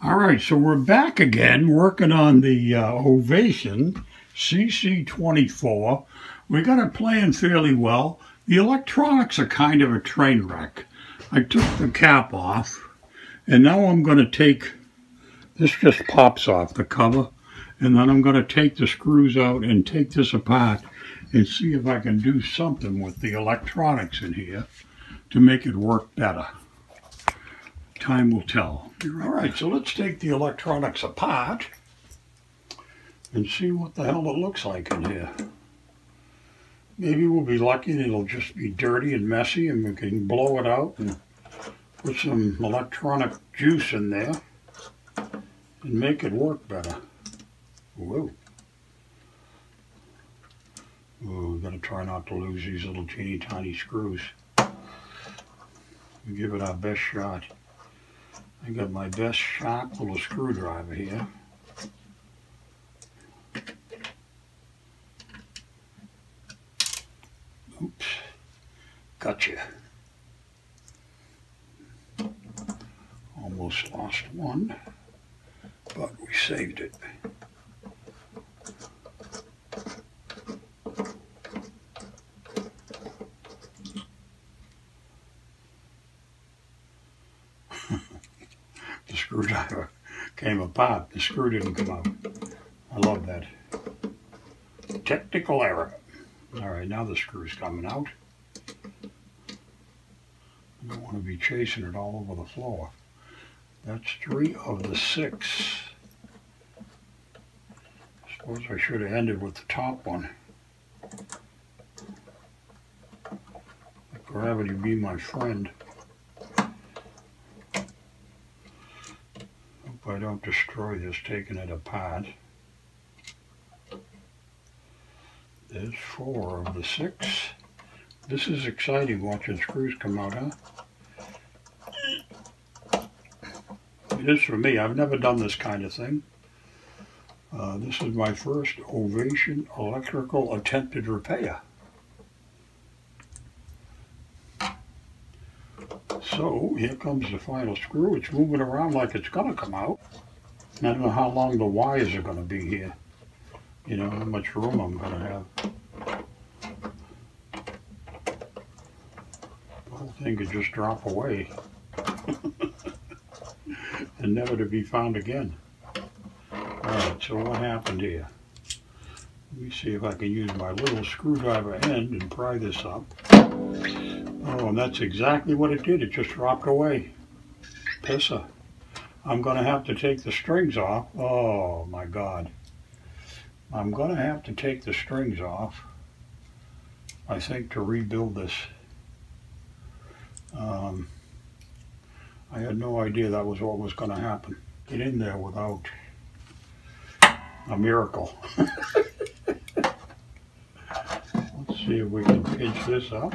All right, so we're back again working on the Ovation CC24. We got it playing fairly well. The electronics are kind of a train wreck. I took the cap off, and now I'm going to take, this just pops off the cover, and then I'm going to take the screws out and take this apart and see if I can do something with the electronics in here to make it work better. Time will tell. All right, so let's take the electronics apart and see what the hell it looks like in here. Maybe we'll be lucky and it'll just be dirty and messy and we can blow it out and put some electronic juice in there and make it work better. Whoa. Oh, we've got to try not to lose these little teeny tiny screws. We'll give it our best shot. I got my best sharp little screwdriver here. Oops, gotcha. Almost lost one, but we saved it. The screwdriver came apart. The screw didn't come out. I love that. Technical error. All right, now the screw's coming out. I don't want to be chasing it all over the floor. That's 3 of the 6. I suppose I should have ended with the top one. Let gravity be my friend. Hope I don't destroy this taking it apart. There's 4 of the 6. This is exciting watching screws come out, huh? It is for me. I've never done this kind of thing. This is my first Ovation electrical attempted repair. So here comes the final screw. It's moving around like it's going to come out. I don't know how long the wires are going to be here. You know, how much room I'm going to have. The whole thing could just drop away and never to be found again. Alright, so what happened here? Let me see if I can use my little screwdriver end and pry this up. Oh, and that's exactly what it did. It just dropped away. Pisser. I'm going to have to take the strings off. Oh, my God. I'm going to have to take the strings off, I think, to rebuild this. I had no idea that was what was going to happen. Get in there without a miracle. Let's see if we can pinch this up.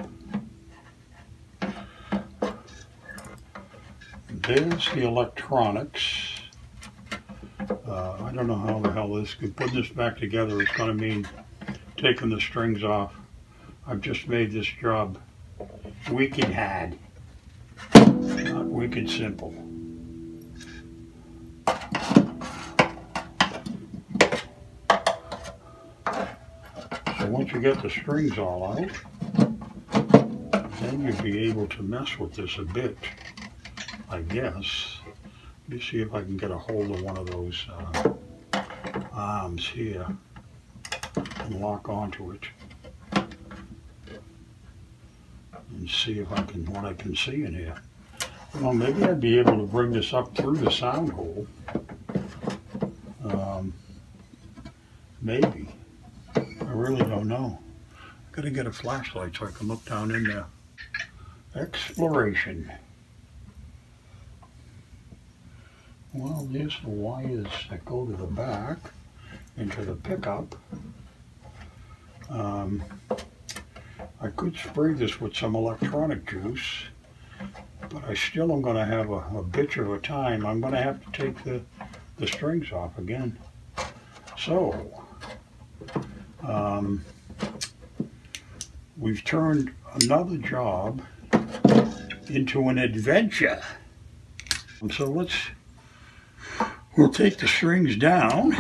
There's the electronics. I don't know how the hell this could put this back together. It's going to mean taking the strings off. I've just made this job wicked hard, not wicked simple. So once you get the strings all out, then you'll be able to mess with this a bit, I guess. Let me see if I can get a hold of one of those arms here and lock onto it and see if I can, what I can see in here. Well, maybe I'd be able to bring this up through the sound hole. Maybe. I really don't know. I've got to get a flashlight so I can look down in there. Exploration. Well, there's the wires that go to the back into the pickup. I could spray this with some electronic juice, but I still am going to have a bitch of a time. I'm going to have to take the strings off again. So, we've turned another job into an adventure. So let's We'll take the strings down,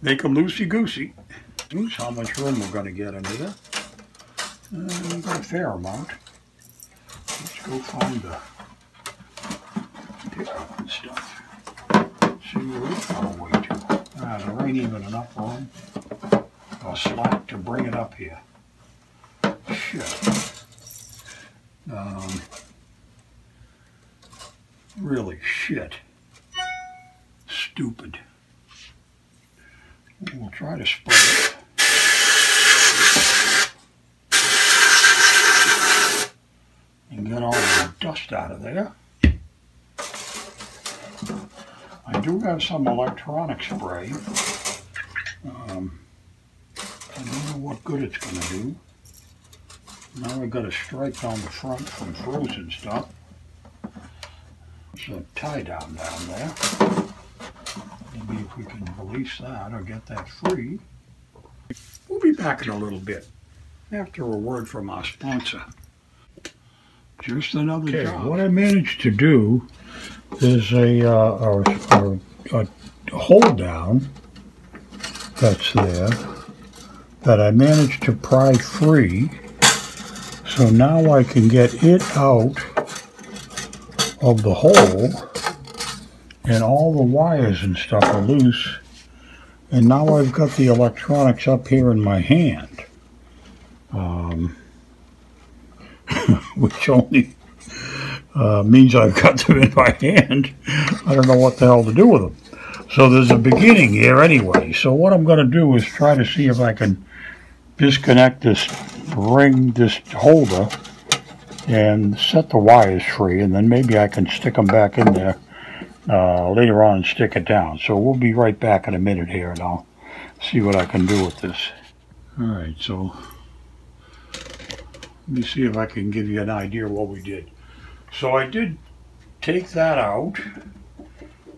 make them loosey-goosey. Here's how much room we're going to get under there. We've got a fair amount. Let's go find the pickup and stuff. See where it's all the way to. There ain't even enough room or slack to bring it up here. Shit. Really shit. Stupid. We'll try to spray it. And get all the dust out of there. I do have some electronic spray. I don't know what good it's going to do. Now I've got a stripe down the front from frozen stuff. There's a tie down there. Maybe if we can release that or get that free. We'll be back in a little bit after a word from our sponsor. Just another job. What I managed to do is a hold down that's there that I managed to pry free. So now I can get it out of the hole and all the wires and stuff are loose. And now I've got the electronics up here in my hand. Which only means I've got them in my hand. I don't know what the hell to do with them. So there's a beginning here anyway. So what I'm going to do is try to see if I can disconnect this ring, this holder, and set the wires free, and then maybe I can stick them back in there later on and stick it down. So we'll be right back in a minute here, and I'll see what I can do with this. Alright, so let me see if I can give you an idea of what we did. So I did take that out.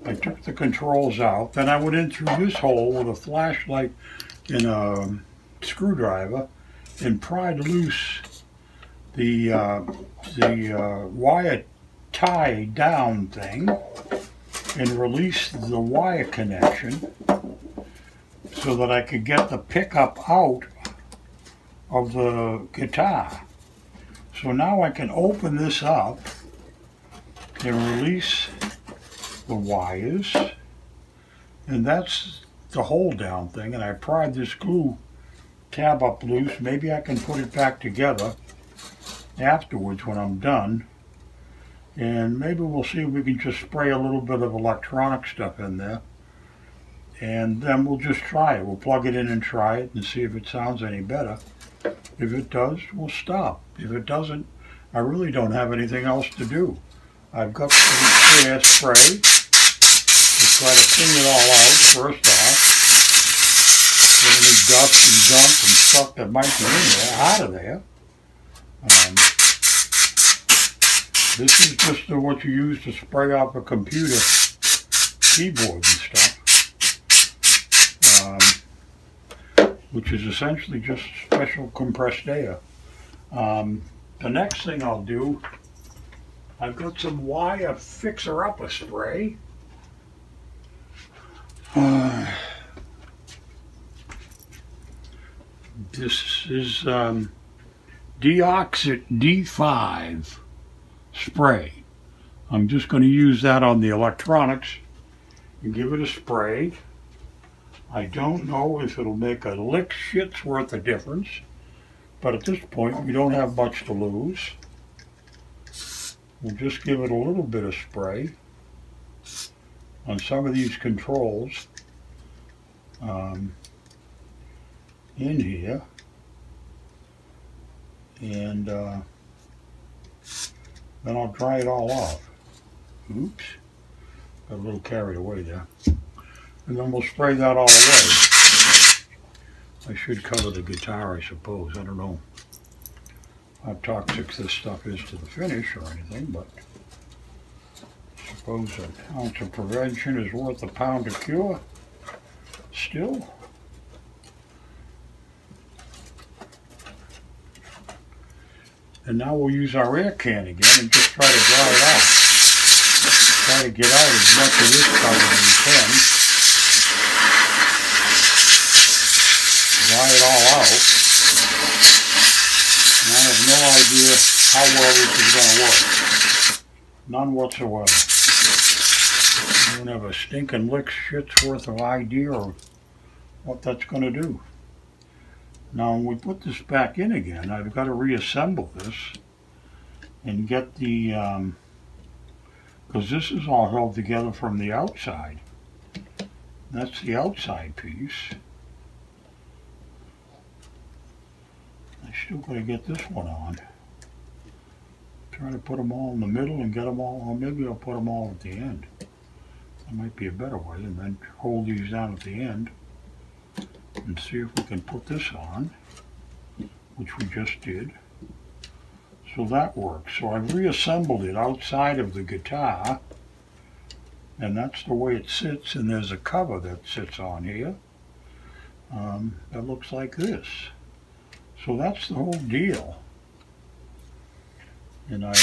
I took the controls out. Then I went in through this hole with a flashlight and a screwdriver and pried loose the wire tie down thing and released the wire connection so that I could get the pickup out of the guitar. So now I can open this up and release the wires, and that's the hold down thing. And I pried this glue tab up loose. Maybe I can put it back together afterwards when I'm done, and maybe we'll see if we can just spray a little bit of electronic stuff in there, and then we'll just try it. We'll plug it in and try it and see if it sounds any better. If it does, we'll stop. If it doesn't, I really don't have anything else to do. I've got some clear spray to try to clean it all out first off. Get any dust and gunk and stuff that might be in there out of there. This is just what you use to spray off a computer keyboard and stuff. Which is essentially just special compressed air. The next thing I'll do, I've got some wire fixer-upper spray. This is Deoxit D5 spray. I'm just going to use that on the electronics and give it a spray. I don't know if it'll make a lick shit's worth of difference, but at this point we don't have much to lose. We'll just give it a little bit of spray on some of these controls in here, and then I'll dry it all off. Oops, got a little carried away there. And then we'll spray that all away. I should cover the guitar, I suppose. I don't know how toxic this stuff is to the finish or anything, but I suppose an ounce of prevention is worth a pound of cure. Still. And now we'll use our air can again and just try to dry it out. try to get out as much of this cover as we can. Dry it all out. And I have no idea how well this is going to work. None whatsoever. I don't have a stinking lick shit's worth of idea or what that's going to do. Now when we put this back in again, I've got to reassemble this and get the, because this is all held together from the outside. That's the outside piece. I still got to get this one on. Try to put them all in the middle and get them all, or maybe I'll put them all at the end. That might be a better way, and then hold these down at the end and see if we can put this on, which we just did. So that works. So I've reassembled it outside of the guitar, and that's the way it sits, and there's a cover that sits on here that looks like this. So that's the whole deal. And I've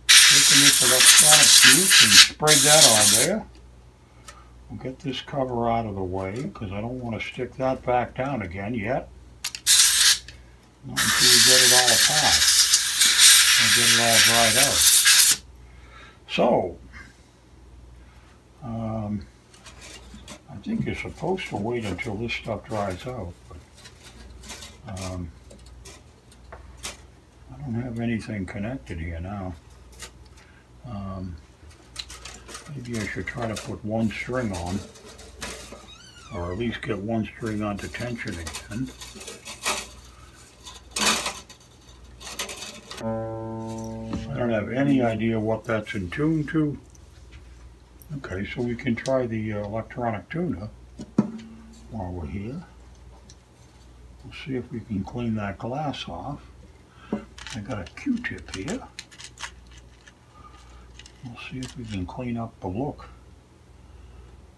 taken this electronic fuse and sprayed that on there. We'll get this cover out of the way because I don't want to stick that back down again yet. Not until we get it all apart and get it all dried out. So, I think you're supposed to wait until this stuff dries out. But, I don't have anything connected here now. Maybe I should try to put one string on, or at least get one string onto tension again. I don't have any idea what that's in tune to. Okay, so we can try the electronic tuner while we're here. We'll see if we can clean that glass off. I got a Q-tip here. We'll see if we can clean up the look.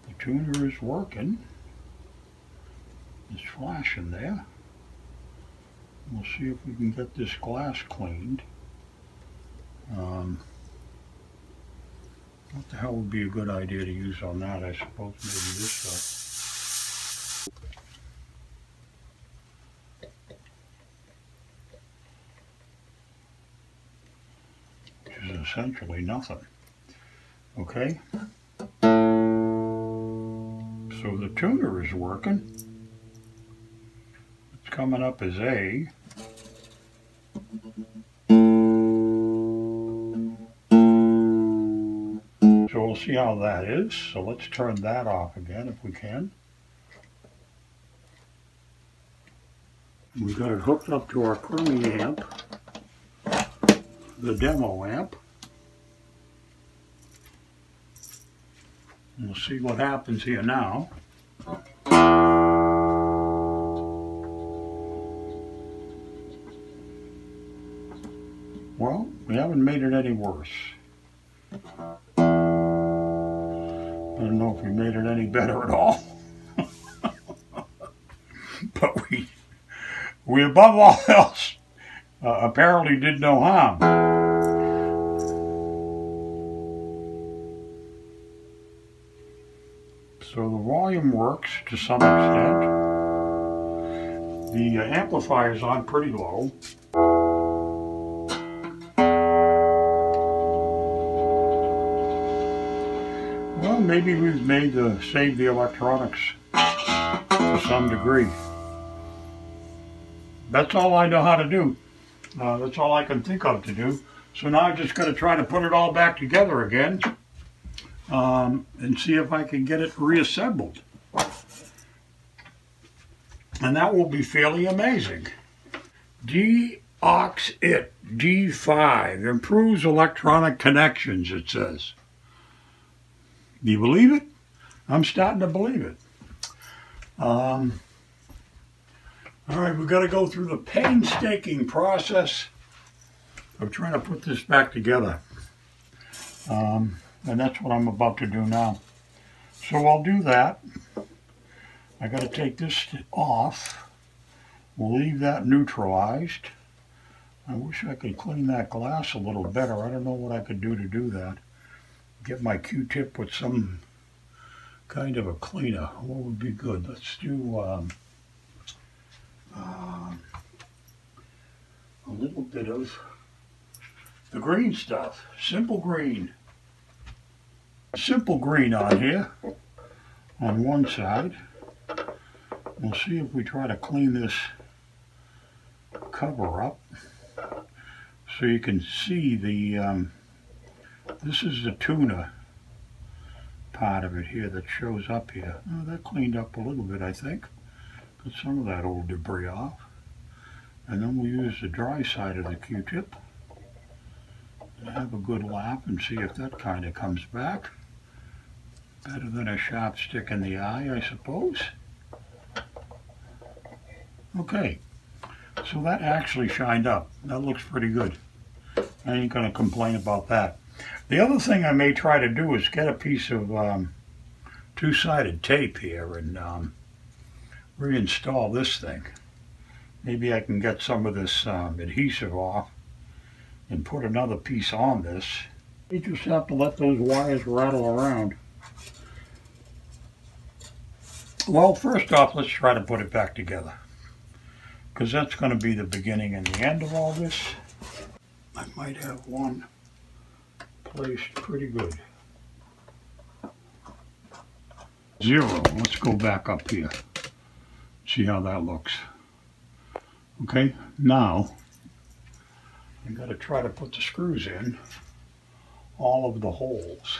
The tuner is working. It's flashing there. We'll see if we can get this glass cleaned. What the hell would be a good idea to use on that? I suppose maybe this stuff. Which is essentially nothing. Okay? So the tuner is working. It's coming up as A. So we'll see how that is. So let's turn that off again if we can. We've got it hooked up to our Crummy amp, the demo amp. We'll see what happens here now. Well, we haven't made it any worse. I don't know if we made it any better at all. But we above all else apparently did no harm. So the volume works to some extent. The amplifier's on pretty low. Well, maybe we've saved the electronics to some degree. That's all I know how to do. That's all I can think of to do. So now I just got to try to put it all back together again. And see if I can get it reassembled. And that will be fairly amazing. Deox-It D5 improves electronic connections, it says. Do you believe it? I'm starting to believe it. All right, we've got to go through the painstaking process of trying to put this back together. And that's what I'm about to do now. So I'll do that. I got to take this off. We'll leave that neutralized. I wish I could clean that glass a little better. I don't know what I could do to do that. get my Q-tip with some kind of a cleaner. What would be good? Let's do a little bit of the green stuff. Simple green. Simple green on here on one side. We'll see if we try to clean this cover up so you can see the this is the tuna part of it here that shows up here. Oh, that cleaned up a little bit, I think. Got some of that old debris off. And then we'll use the dry side of the Q-tip and have a good lap and see if that kind of comes back. Better than a sharp stick in the eye, I suppose. Okay, so that actually shined up. That looks pretty good. I ain't gonna complain about that. The other thing I may try to do is get a piece of two-sided tape here and reinstall this thing. Maybe I can get some of this adhesive off and put another piece on this. You just have to let those wires rattle around. Well, first off, let's try to put it back together, because that's going to be the beginning and the end of all this. I might have one placed pretty good. 0. Let's go back up here. See how that looks. Okay, now I got to try to put the screws in all of the holes.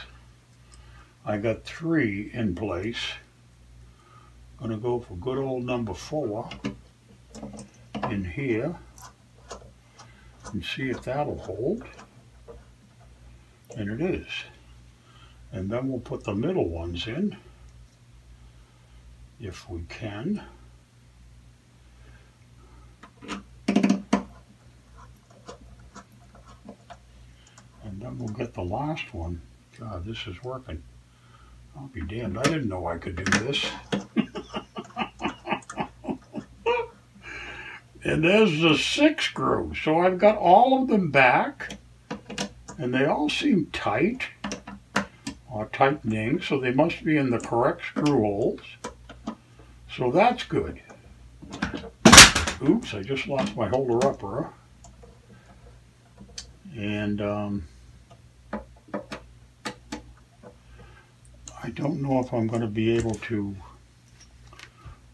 I got 3 in place. I'm going to go for good old number 4 in here and see if that'll hold. And it is. And then we'll put the middle ones in if we can. And then we'll get the last one. God, this is working. I'll be damned. I didn't know I could do this. And there's the 6 screw. So I've got all of them back. And they all seem tight. Or tightening. So they must be in the correct screw holes. So that's good. Oops, I just lost my holder-upper. And I don't know if I'm going to be able to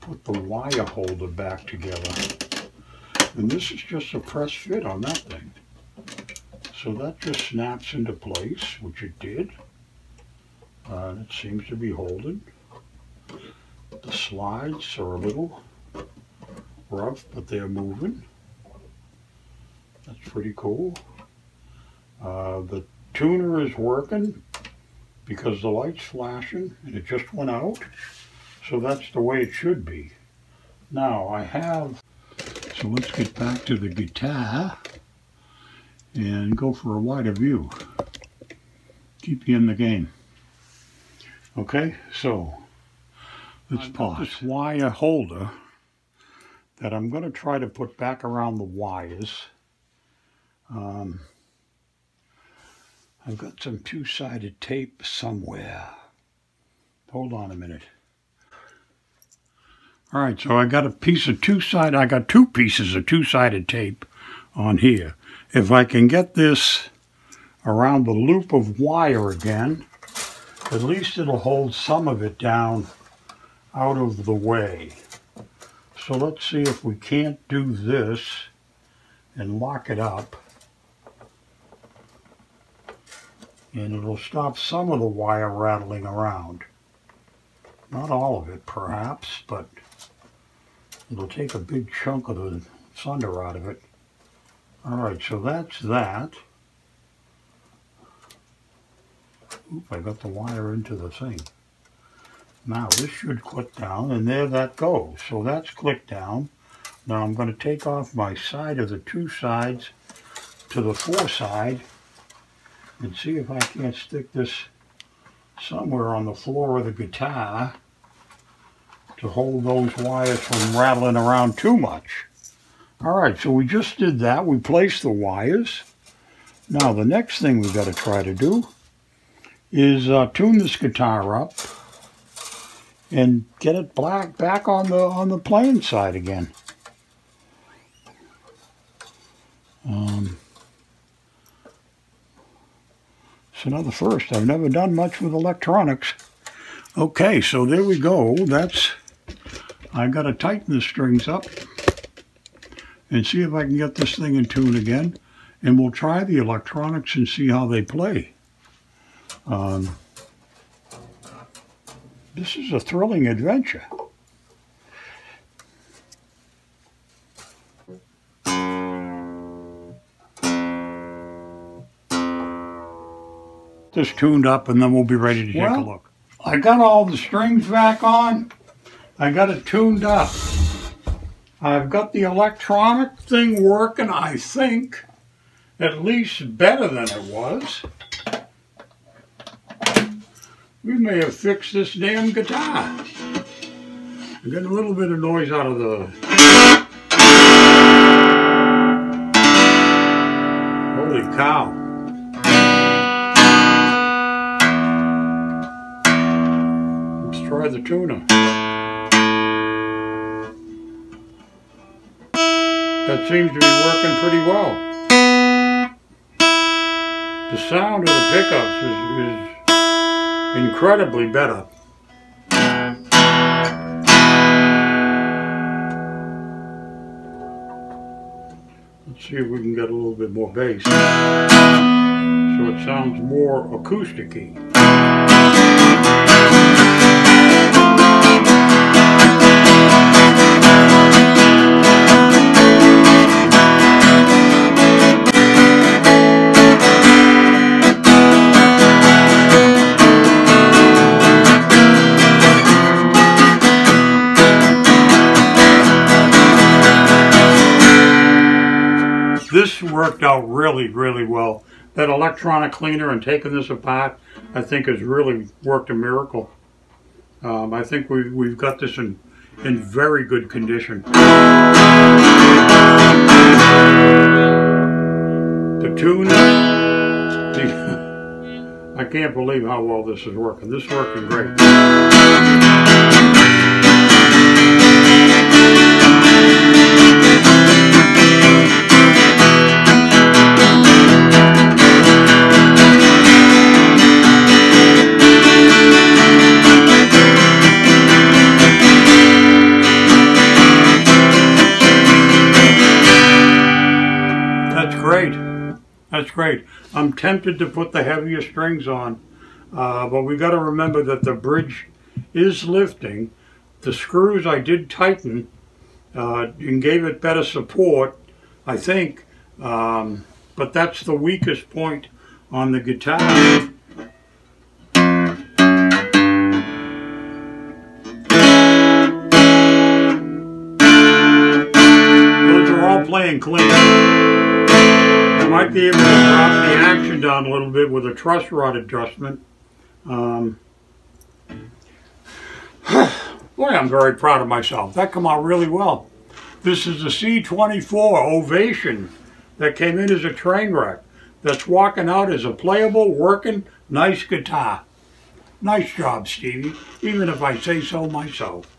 put the wire holder back together. And this is just a press fit on that thing. So that just snaps into place, which it did. It seems to be holding. The slides are a little rough, but they're moving. That's pretty cool. The tuner is working because the light's flashing and it just went out. So that's the way it should be. Now I have, so let's get back to the guitar and go for a wider view. Keep you in the game. Okay, so let's pause. This wire holder that I'm going to try to put back around the wires. I've got some two-sided tape somewhere. Hold on a minute. All right, so I got a piece of I got 2 pieces of two-sided tape on here. If I can get this around the loop of wire again, at least it'll hold some of it down out of the way. So let's see if we can't do this and lock it up. And it'll stop some of the wire rattling around. Not all of it, perhaps, but it'll take a big chunk of the thunder out of it. All right, so that's that. Oop, I got the wire into the thing. Now this should click down, and there that goes. So that's clicked down. Now I'm going to take off my side of the 2 sides to the 4 side and see if I can't stick this somewhere on the floor of the guitar to hold those wires from rattling around too much. All right, so we just did that. We placed the wires. Now the next thing we've got to try to do is tune this guitar up and get it back on the playing side again. It's another first. I've never done much with electronics. Okay, so there we go. I got to tighten the strings up and see if I can get this thing in tune again. And we'll try the electronics and see how they play. This is a thrilling adventure. This tuned up and then we'll be ready to take a look. I got all the strings back on. I got it tuned up. I've got the electronic thing working, I think, at least better than it was. We may have fixed this damn guitar. I'm getting a little bit of noise out of the... Holy cow. Let's try the tuner. That seems to be working pretty well. The sound of the pickups is incredibly better. Let's see if we can get a little bit more bass so it sounds more acoustic-y. This worked out really, really well. That electronic cleaner and taking this apart, I think has really worked a miracle. I think we've got this in very good condition. The tune, I can't believe how well this is working. This is working great. That's great. I'm tempted to put the heavier strings on, but we got to remember that the bridge is lifting. The screws I did tighten and gave it better support, I think, but that's the weakest point on the guitar. Those are all playing clean. I might be able to drop the action down a little bit with a truss rod adjustment. Boy, I'm very proud of myself. That came out really well. This is the C24 Ovation that came in as a train wreck. That's walking out as a playable, working, nice guitar. Nice job, Stevie, even if I say so myself.